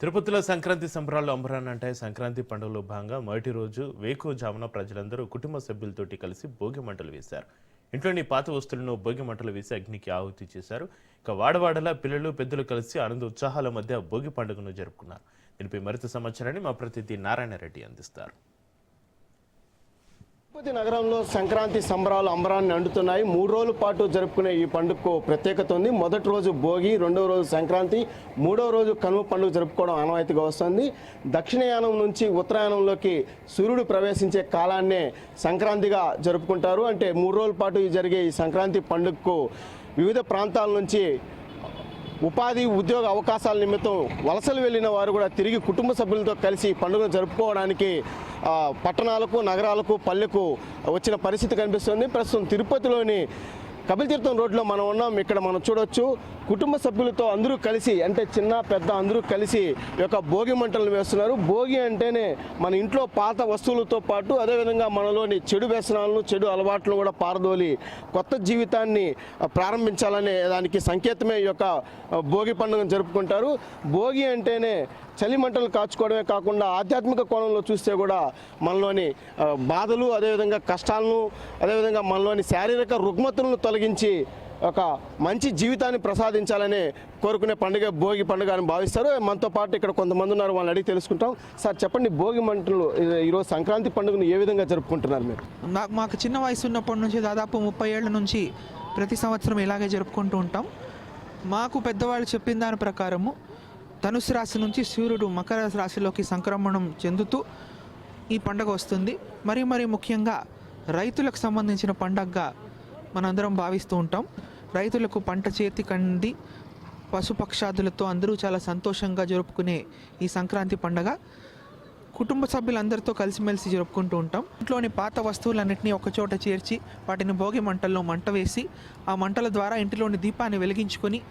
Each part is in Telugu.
తిరుపతిలో సంక్రాంతి సంబరాలు అంబరాన్నంటాయి. సంక్రాంతి పండుగలో భాగంగా మొదటి రోజు వేకువజామున ప్రజలందరూ కుటుంబ సభ్యులతోటి కలిసి భోగి మంటలు వేశారు. ఇంట్లోని పాత వస్తువులను భోగి మంటలు వేసి అగ్నికి ఆహుతి చేశారు. ఇక వాడవాడలా పిల్లలు పెద్దలు కలిసి ఆనంద ఉత్సాహాల మధ్య భోగి పండుగను జరుపుకున్నారు. దీనిపై మరింత సమాచారాన్ని మా ప్రతినిధి నారాయణరెడ్డి అందిస్తారు. తిరుపతి నగరంలో సంక్రాంతి సంబరాలు అంబరాన్ని అంటున్నాయి. 3 రోజుల పాటు జరుపుకునే ఈ పండుగకు ప్రత్యేకత ఉంది. మొదటి రోజు భోగి, రెండవ రోజు సంక్రాంతి, మూడవ రోజు కనుమ పండుగ జరుపుకోవడం ఆనవాయితీగా వస్తుంది. దక్షిణయానం నుంచి ఉత్తరాయణంలోకి సూర్యుడు ప్రవేశించే కాలాన్నే సంక్రాంతిగా జరుపుకుంటారు. అంటే 3 రోజుల పాటు జరిగే ఈ సంక్రాంతి పండుగకు వివిధ ప్రాంతాల నుంచి ఉపాధి ఉద్యోగ అవకాశాల నిమిత్తం వలసలు వెళ్ళిన వారు కూడా తిరిగి కుటుంబ సభ్యులతో కలిసి పండుగను జరుపుకోవడానికి పట్టణాలకు, నగరాలకు, పల్లెకు వచ్చిన పరిస్థితి కనిపిస్తుంది. ప్రస్తుతం తిరుపతిలోని కపిల్ తీర్థం రోడ్లో మనం ఉన్నాం. ఇక్కడ మనం చూడొచ్చు కుటుంబ సభ్యులతో అందరూ కలిసి, అంటే చిన్న పెద్ద అందరూ కలిసి ఈ యొక్క భోగి మంటలను వేస్తున్నారు. భోగి అంటేనే మన ఇంట్లో పాత వస్తువులతో పాటు అదేవిధంగా మనలోని చెడు వ్యసనాలను, చెడు అలవాట్లను కూడా పారదోలి కొత్త జీవితాన్ని ప్రారంభించాలనే దానికి సంకేతమే ఈ యొక్క భోగి పండుగను జరుపుకుంటారు. భోగి అంటేనే చలి మంటలు కాచుకోవడమే కాకుండా ఆధ్యాత్మిక కోణంలో చూస్తే కూడా మనలోని బాధలు, అదేవిధంగా కష్టాలను, అదేవిధంగా మనలోని శారీరక రుగ్మతలను తొలగించి ఒక మంచి జీవితాన్ని ప్రసాదించాలని కోరుకునే పండుగ భోగి పండుగ అని భావిస్తారు. మనతో పాటు ఇక్కడ కొంతమంది ఉన్నారు, వాళ్ళని అడిగి తెలుసుకుంటాం. సార్ చెప్పండి, భోగి మంటలు ఈరోజు సంక్రాంతి పండుగను ఏ విధంగా జరుపుకుంటున్నారు మీరు? మాకు చిన్న వయసు ఉన్నప్పటి నుంచి దాదాపు 30 ఏళ్ల నుంచి ప్రతి సంవత్సరం ఇలాగే జరుపుకుంటూ ఉంటాం. మాకు పెద్దవాళ్ళు చెప్పిన దాని ప్రకారము ధనుసు రాశి నుంచి సూర్యుడు మకర రాశిలోకి సంక్రమణం చెందుతూ ఈ పండుగ వస్తుంది. మరి ముఖ్యంగా రైతులకు సంబంధించిన పండుగగా మనందరం భావిస్తూ ఉంటాం. రైతులకు పంట చేతి కంది పశుపక్షాదులతో అందరూ చాలా సంతోషంగా జరుపుకునే ఈ సంక్రాంతి పండుగ కుటుంబ సభ్యులందరితో కలిసిమెలిసి జరుపుకుంటూ ఉంటాం. ఇంట్లోని పాత వస్తువులన్నింటినీ ఒకచోట చేర్చి వాటిని భోగి మంటల్లో మంట వేసి ఆ మంటల ద్వారా ఇంటిలోని దీపాన్ని వెలిగించుకొని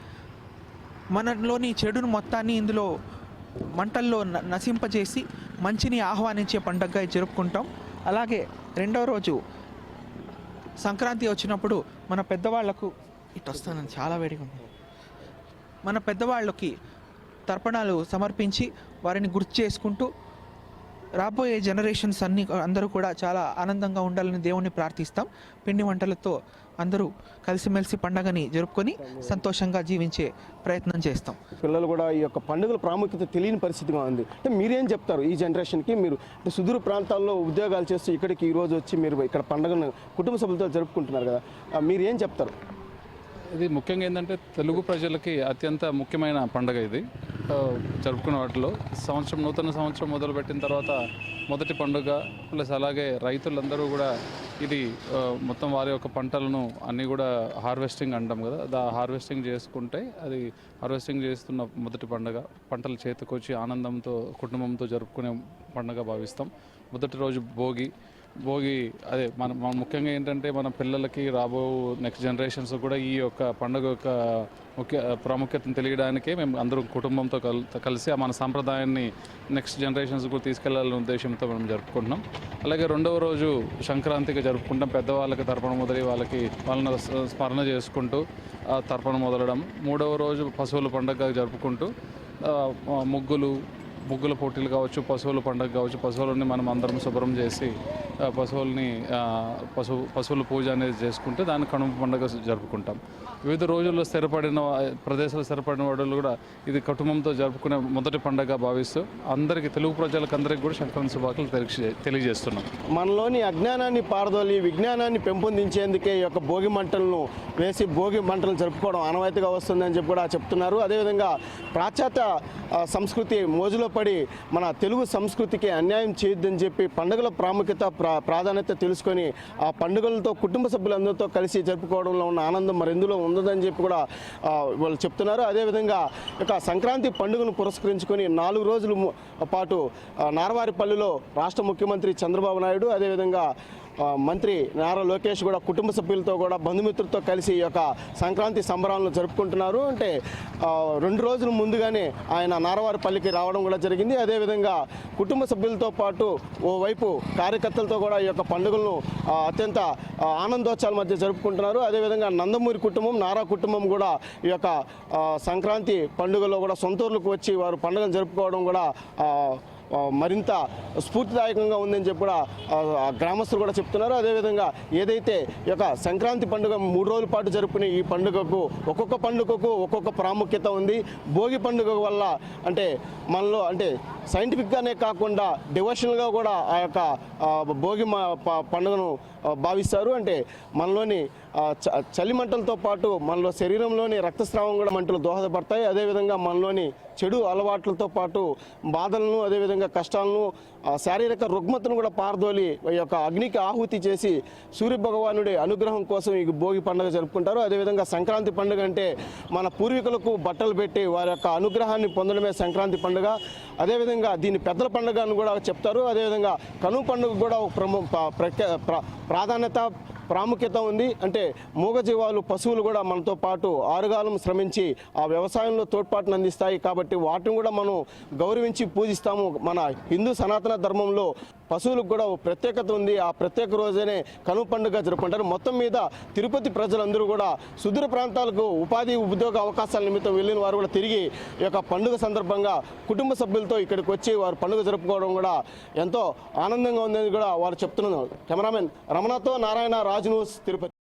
మనలోని చెడును మొత్తాన్ని ఇందులో మంటల్లో నశింపజేసి మంచిని ఆహ్వానించే పండుగగా జరుపుకుంటాం. అలాగే రెండవ రోజు సంక్రాంతి వచ్చినప్పుడు మన పెద్దవాళ్లకు వస్తానని చాలా వేడిగా ఉంది. మన పెద్దవాళ్ళకి తర్పణాలు సమర్పించి వారిని గుర్తు చేసుకుంటూ రాబోయే జనరేషన్స్ అందరూ కూడా చాలా ఆనందంగా ఉండాలని దేవుణ్ణి ప్రార్థిస్తాం. పిండి వంటలతో అందరూ కలిసిమెలిసి పండగని జరుపుకొని సంతోషంగా జీవించే ప్రయత్నం చేస్తాం. పిల్లలు కూడా ఈ యొక్క పండుగల ప్రాముఖ్యత తెలియని పరిస్థితిగా ఉంది. అంటే మీరేం చెప్తారు ఈ జనరేషన్కి? మీరు అంటే సుదూర ప్రాంతాల్లో ఉద్యోగాలు చేస్తూ ఇక్కడికి ఈరోజు వచ్చి మీరు ఇక్కడ పండుగను కుటుంబ సభ్యులతో జరుపుకుంటున్నారు కదా, మీరు ఏం చెప్తారు? ఇది ముఖ్యంగా ఏంటంటే తెలుగు ప్రజలకి అత్యంత ముఖ్యమైన పండుగ ఇది. జరుపుకునే వాటిలో నూతన సంవత్సరం మొదలుపెట్టిన తర్వాత మొదటి పండుగ. ప్లస్ అలాగే రైతులందరూ కూడా ఇది మొత్తం వారి యొక్క పంటలను అన్నీ కూడా హార్వెస్టింగ్ అంటాం కదా, హార్వెస్టింగ్ చేసుకుంటే అది హార్వెస్టింగ్ చేస్తున్న మొదటి పండుగ. పంటలు చేతికొచ్చి ఆనందంతో కుటుంబంతో జరుపుకునే పండుగ భావిస్తాం. మొదటి రోజు భోగి అదే మన ముఖ్యంగా ఏంటంటే మన పిల్లలకి రాబో నెక్స్ట్ జనరేషన్స్ కూడా ఈ యొక్క పండుగ యొక్క ప్రాముఖ్యతను తెలియడానికే మేము అందరూ కుటుంబంతో కలిసి మన సాంప్రదాయాన్ని నెక్స్ట్ జనరేషన్స్ కూడా తీసుకెళ్లాలనే ఉద్దేశంతో మనం జరుపుకుంటున్నాం. అలాగే రెండవ రోజు సంక్రాంతిగా జరుపుకుంటాం. పెద్దవాళ్ళకి తర్పణ మొదలు వాళ్ళని స్మరణ చేసుకుంటూ తర్పణ మొదలడం. మూడవ రోజు పశువుల పండుగ జరుపుకుంటూ ముగ్గుల పోటీలు కావచ్చు, పశువుల పండుగ కావచ్చు, పశువులని మనం అందరం శుభ్రం చేసి పశువుల పూజ అనేది చేసుకుంటే దాన్ని కనుమ పండుగ జరుపుకుంటాం. వివిధ రోజుల్లో ప్రదేశాలు స్థిరపడిన వాళ్ళు కూడా ఇది కుటుంబంతో జరుపుకునే మొదటి పండుగ భావిస్తూ అందరికీ, తెలుగు ప్రజలకందరికీ కూడా సంక్రాంతి శుభాకాంక్షలు తెలియజేస్తున్నాం. మనలోని అజ్ఞానాన్ని పారదోలి విజ్ఞానాన్ని పెంపొందించేందుకే ఈ యొక్క భోగి మంటలను వేసి భోగి మంటలు జరుపుకోవడం ఆనవాయితీగా వస్తుందని చెప్పి కూడా చెప్తున్నారు. అదేవిధంగా పాశ్చాత్య సంస్కృతి మోజులో పడి మన తెలుగు సంస్కృతికి అన్యాయం చేయొద్దని చెప్పి పండుగల ప్రాముఖ్యత ప్రాధాన్యత తెలుసుకొని ఆ పండుగలతో కుటుంబ సభ్యులందరితో కలిసి జరుపుకోవడంలో ఉన్న ఆనందం మరెందులో ఉండదని చెప్పి కూడా వాళ్ళు చెప్తున్నారు. అదేవిధంగా ఇక సంక్రాంతి పండుగను పురస్కరించుకొని 4 రోజుల పాటు నార్వారిపల్లిలో రాష్ట్ర ముఖ్యమంత్రి చంద్రబాబు నాయుడు, అదేవిధంగా మంత్రి నారా లోకేష్ కూడా కుటుంబ సభ్యులతో కూడా బంధుమిత్రులతో కలిసి ఈ యొక్క సంక్రాంతి సంబరాలను జరుపుకుంటున్నారు. అంటే 2 రోజుల ముందుగానే ఆయన నారవారిపల్లికి రావడం కూడా జరిగింది. అదేవిధంగా కుటుంబ సభ్యులతో పాటు ఓవైపు కార్యకర్తలతో కూడా ఈ యొక్క పండుగలను అత్యంత ఆనందోత్సవాల మధ్య జరుపుకుంటున్నారు. అదేవిధంగా నందమూరి కుటుంబం, నారా కుటుంబం కూడా ఈ యొక్క సంక్రాంతి పండుగలో కూడా సొంతూరులకు వచ్చి వారు పండుగను జరుపుకోవడం కూడా మరింత స్ఫూర్తిదాయకంగా ఉందని చెప్పి కూడా గ్రామస్తులు కూడా చెప్తున్నారు. అదేవిధంగా ఏదైతే ఈ యొక్క సంక్రాంతి పండుగ 3 రోజుల పాటు జరుపుకునే ఈ పండుగకు ఒక్కొక్క పండుగకు ఒక్కొక్క ప్రాముఖ్యత ఉంది. భోగి పండుగ వల్ల అంటే మనలో అంటే సైంటిఫిక్గానే కాకుండా డివోషనల్గా కూడా ఆ యొక్క భోగి పండుగను భావిస్తారు. అంటే మనలోని చలిమంటలతో పాటు మనలో శరీరంలోని రక్తస్రావం కూడా మంటలు దోహదపడతాయి. అదేవిధంగా మనలోని చెడు అలవాట్లతో పాటు బాధలను, అదేవిధంగా కష్టాలను, శారీరక రుగ్మతను కూడా పారదోలి ఈ యొక్క అగ్నికి ఆహుతి చేసి సూర్య భగవానుడి అనుగ్రహం కోసం ఈ భోగి పండుగ జరుపుకుంటారు. అదేవిధంగా సంక్రాంతి పండుగ అంటే మన పూర్వీకులకు బట్టలు పెట్టి వారి యొక్క అనుగ్రహాన్ని పొందడమే సంక్రాంతి పండుగ. అదేవిధంగా దీన్ని పెద్దల పండుగ అని కూడా చెప్తారు. అదేవిధంగా కనుమ పండుగ కూడా ఒక ప్రాధాన్యత, ప్రాముఖ్యత ఉంది. అంటే మూగజీవాలు, పశువులు కూడా మనతో పాటు ఆరుగాలం శ్రమించి ఆ వ్యవసాయంలో తోడ్పాటును అందిస్తాయి. కాబట్టి వాటిని కూడా మనం గౌరవించి పూజిస్తాము. మన హిందూ సనాతన ధర్మంలో పశువులకు కూడా ప్రత్యేకత ఉంది. ఆ ప్రత్యేక రోజునే కనుమ పండుగ జరుపుకుంటారు. మొత్తం మీద తిరుపతి ప్రజలందరూ కూడా సుదూర ప్రాంతాలకు ఉద్యోగ అవకాశాల నిమిత్తం వెళ్ళిన వారు కూడా తిరిగి ఈ యొక్క పండుగ సందర్భంగా కుటుంబ సభ్యులతో ఇక్కడికి వచ్చి వారు పండుగ జరుపుకోవడం కూడా ఎంతో ఆనందంగా ఉందని కూడా వారు చెప్తున్నారు. కెమెరామెన్ రమణతో నారాయణ, రాజ్ న్యూస్, తిరుపతి.